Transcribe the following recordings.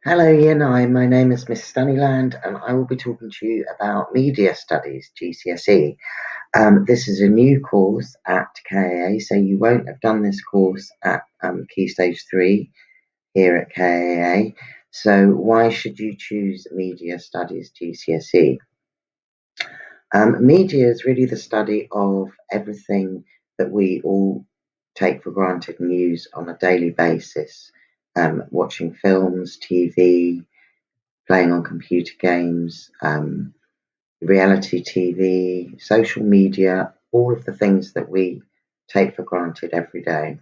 Hello, Yanai. My name is Miss Sunnyland, and I will be talking to you about Media Studies, GCSE. This is a new course at KAA, so you won't have done this course at Key Stage 3 here at KAA. So why should you choose Media Studies GCSE? Media is really the study of everything that we all take for granted and use on a daily basis. Watching films, TV, playing on computer games, reality TV, social media, all of the things that we take for granted every day.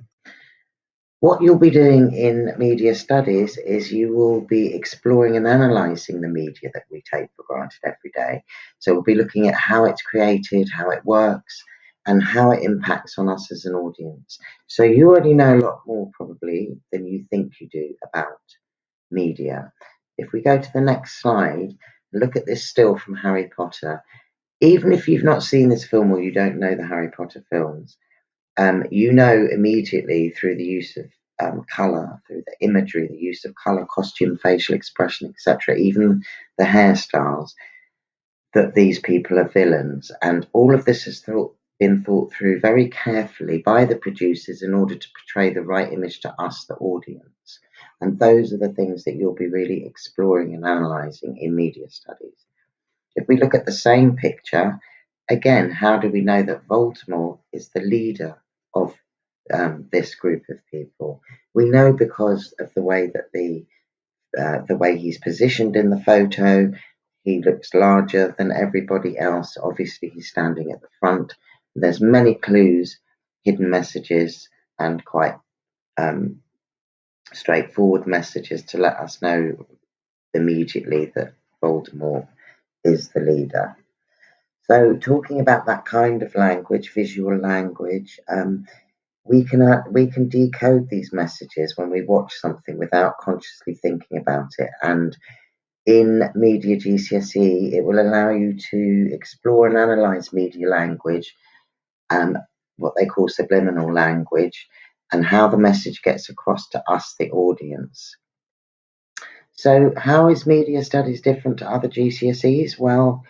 What you'll be doing in media studies is you will be exploring and analysing the media that we take for granted every day. So we'll be looking at how it's created, how it works, and how it impacts on us as an audience. So you already know a lot more probably than you think you do about media. If we go to the next slide, look at this still from Harry Potter. Even if you've not seen this film or you don't know the Harry Potter films, you know immediately through the use of colour, through the imagery, the use of colour, costume, facial expression, etc., even the hairstyles, that these people are villains. And all of this has been thought through very carefully by the producers in order to portray the right image to us, the audience. And those are the things that you'll be really exploring and analysing in media studies. If we look at the same picture, again, how do we know that Voldemort is the leader of this group of people? We know because of the way that the way he's positioned in the photo. He looks larger than everybody else. Obviously, he's standing at the front. There's many clues, hidden messages, and quite straightforward messages to let us know immediately that Voldemort is the leader. So, talking about that kind of language, visual language, we can decode these messages when we watch something without consciously thinking about it. And in Media GCSE, it will allow you to explore and analyze media language, what they call subliminal language, and how the message gets across to us, the audience. So, how is media studies different to other GCSEs? Well,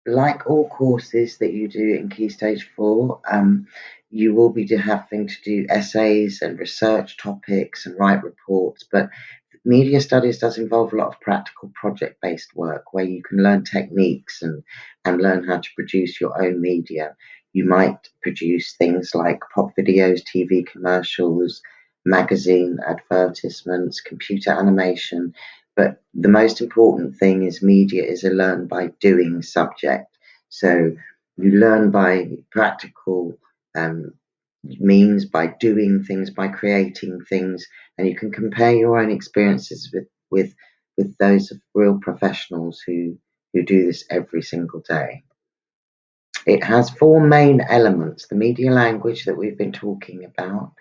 like all courses that you do in Key Stage 4, you will be having to do essays and research topics and write reports, but media studies does involve a lot of practical project-based work where you can learn techniques and learn how to produce your own media. You might produce things like pop videos, TV commercials, magazine advertisements, computer animation, but the most important thing is media is a learn by doing subject. So you learn by practical means, by doing things, by creating things, and you can compare your own experiences with those of real professionals who do this every single day. It has four main elements: the media language that we've been talking about,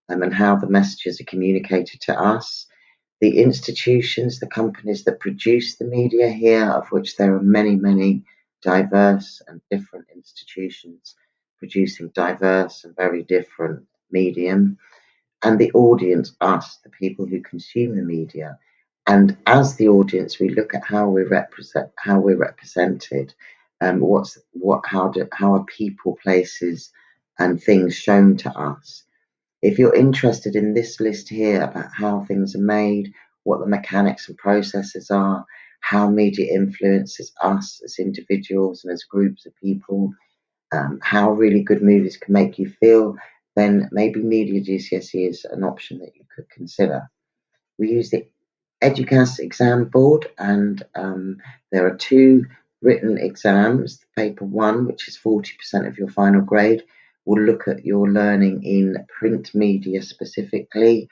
and how the messages are communicated to us, the institutions, the companies that produce the media here, of which there are many, many diverse and different institutions producing diverse and very different medium, and the audience, us, the people who consume the media. And as the audience, we look at how we're represented, how are people, places, and things shown to us. If you're interested in this list here about how things are made, what the mechanics and processes are, how media influences us as individuals and as groups of people, how really good movies can make you feel, then maybe Media GCSE is an option that you could consider. We use the EDUCAS exam board, and there are two written exams. Paper 1, which is 40% of your final grade, will look at your learning in print media specifically,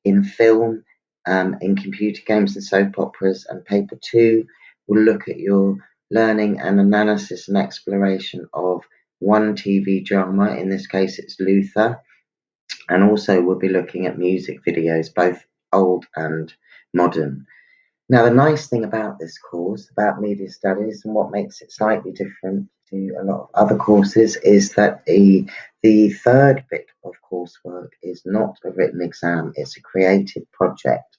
in film, in computer games and soap operas, and paper 2 will look at your learning and analysis and exploration of one TV drama. In this case, it's Luther, and also we'll be looking at music videos, both old and modern. Now, the nice thing about this course, about media studies, and what makes it slightly different to a lot of other courses, is that the third bit of coursework is not a written exam, it's a creative project.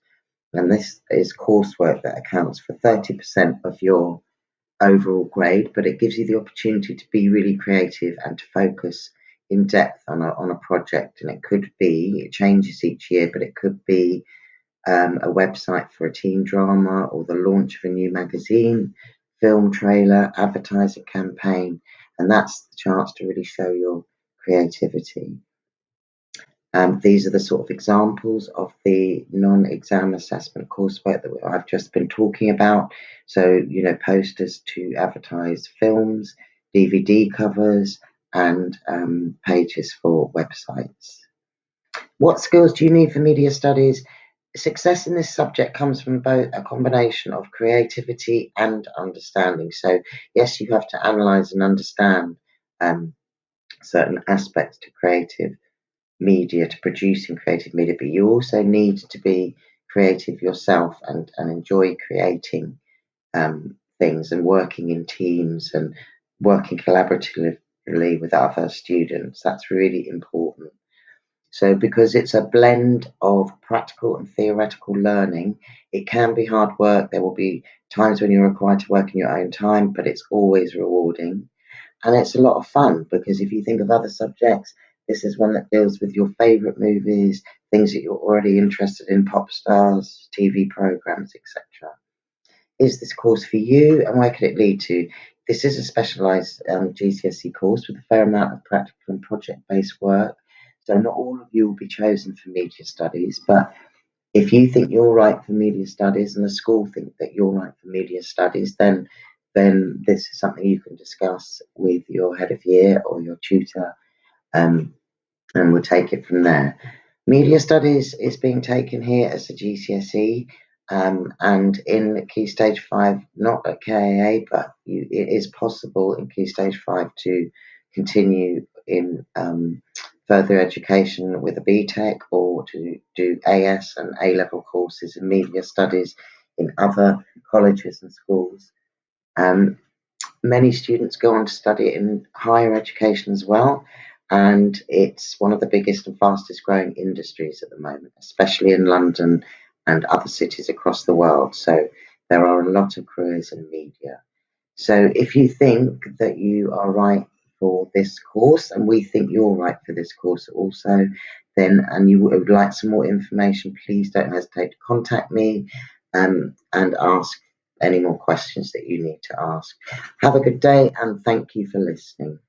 and this is coursework that accounts for 30% of your overall grade, but it gives you the opportunity to be really creative and to focus in depth on a project. And it changes each year, but it could be a website for a teen drama, or the launch of a new magazine, film trailer, advertising campaign, and that's the chance to really show your creativity. These are the sort of examples of the non-exam assessment coursework that I've just been talking about. So, posters to advertise films, DVD covers, and pages for websites. What skills do you need for media studies? Success in this subject comes from both a combination of creativity and understanding. So, yes, you have to analyze and understand certain aspects to creative media, to producing creative media, but you also need to be creative yourself and enjoy creating things and working in teams and working collaboratively with other students. That's really important. So, because it's a blend of practical and theoretical learning, it can be hard work. There will be times when you're required to work in your own time, but it's always rewarding. And it's a lot of fun, because if you think of other subjects, this is one that deals with your favourite movies, things that you're already interested in, pop stars, TV programmes, etc. Is this course for you, and where could it lead to? This is a specialised GCSE course with a fair amount of practical and project-based work. So not all of you will be chosen for media studies, but if you think you're right for media studies and the school think that you're right for media studies, then this is something you can discuss with your head of year or your tutor, and we'll take it from there. Media studies is being taken here as a GCSE, and in Key Stage 5, not at KAA, but it is possible in Key Stage 5 to continue in further education with a BTEC, or to do AS and A-level courses in media studies in other colleges and schools. Many students go on to study it in higher education as well, and it's one of the biggest and fastest growing industries at the moment, especially in London and other cities across the world. So there are a lot of careers in media. So if you think that you are right for this course, and we think you're right for this course also, then, and you would like some more information, please don't hesitate to contact me and ask any more questions that you need to ask. Have a good day, and thank you for listening.